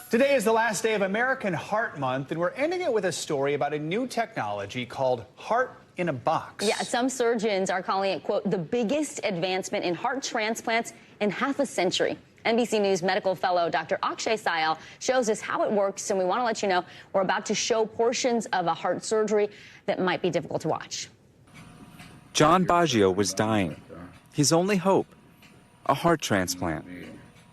Today is the last day of American Heart Month, and we're ending it with a story about a new technology called Heart in a Box. Yeah, some surgeons are calling it, quote, the biggest advancement in heart transplants in half a century. NBC News medical fellow Dr. Akshay Syal shows us how it works, and we want to let you know we're about to show portions of a heart surgery that might be difficult to watch. John Baggio was dying. His only hope, a heart transplant.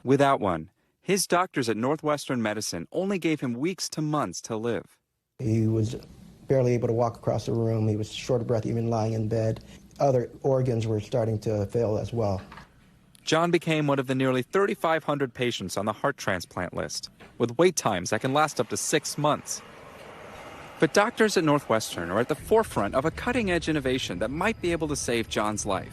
Without one, his doctors at Northwestern Medicine only gave him weeks to months to live. He was barely able to walk across the room. He was short of breath even lying in bed. Other organs were starting to fail as well. John became one of the nearly 3,500 patients on the heart transplant list, with wait times that can last up to 6 months. But doctors at Northwestern are at the forefront of a cutting-edge innovation that might be able to save John's life.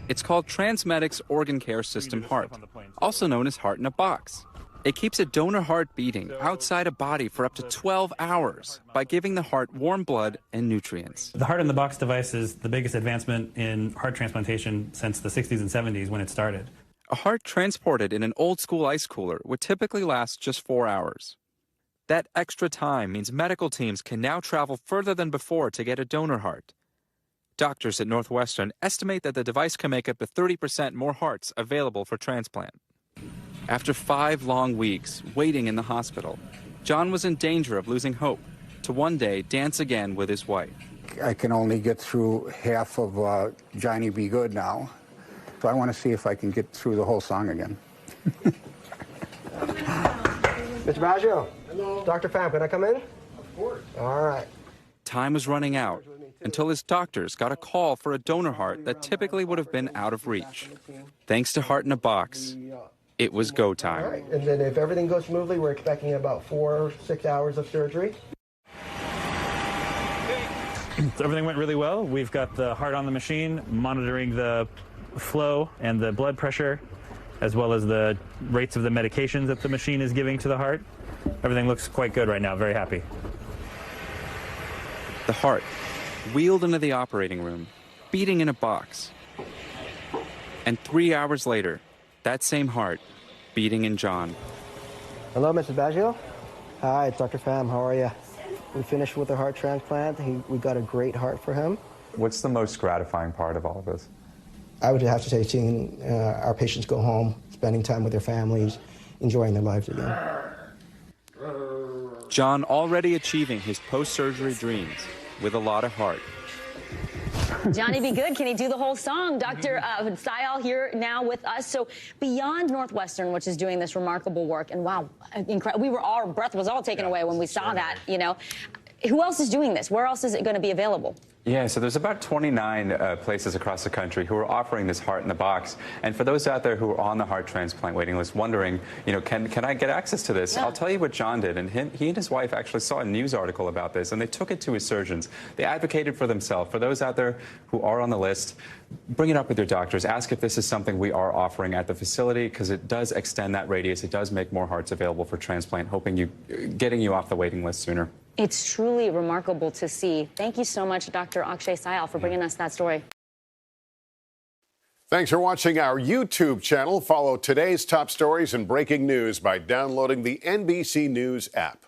It's called TransMedics Organ Care System Heart, also known as Heart in a Box. It keeps a donor heart beating outside a body for up to 12 hours by giving the heart warm blood and nutrients. The Heart in the Box device is the biggest advancement in heart transplantation since the 60s and 70s when it started. A heart transported in an old-school ice cooler would typically last just 4 hours. That extra time means medical teams can now travel further than before to get a donor heart. Doctors at Northwestern estimate that the device can make up to 30% more hearts available for transplant. After 5 long weeks waiting in the hospital, John was in danger of losing hope to one day dance again with his wife. I can only get through half of Johnny Be Good now, so I want to see if I can get through the whole song again. Mr. Baggio. Hello. Dr. Pham, can I come in? Of course. All right. Time was running out until his doctors got a call for a donor heart that typically would have been out of reach. Thanks to Heart in a Box, it was go time. All right. And then if everything goes smoothly, we're expecting about 4 or 6 hours of surgery. So everything went really well. We've got the heart on the machine, monitoring the flow and the blood pressure, as well as the rates of the medications that the machine is giving to the heart. Everything looks quite good right now. Very happy. The heart wheeled into the operating room, beating in a box. And 3 hours later, that same heart beating in John. Hello, Mrs. Baggio. Hi, it's Dr. Pham. How are you? We finished with the heart transplant. We got a great heart for him. What's the most gratifying part of all of this? I would have to say seeing our patients go home, spending time with their families, enjoying their lives again. John already achieving his post-surgery dreams with a lot of heart. Johnny Be Good, can he do the whole song? Dr. Syal here now with us. So beyond Northwestern, which is doing this remarkable work, and wow, our breath was all taken away when we saw that, you know. Who else is doing this? Where else is it going to be available? Yeah, so there's about 29 places across the country who are offering this Heart in the Box. And for those out there who are on the heart transplant waiting list wondering, you know, can I get access to this? Yeah. I'll tell you what John did. And he and his wife actually saw a news article about this, and they took it to his surgeons. They advocated for themselves. For those out there who are on the list, bring it up with your doctors. Ask if this is something we are offering at the facility, because it does extend that radius. It does make more hearts available for transplant, getting you off the waiting list sooner. It's truly remarkable to see. Thank you so much, Dr. Akshay Syal, for bringing us that story. Thanks for watching our YouTube channel. Follow today's top stories and breaking news by downloading the NBC News app.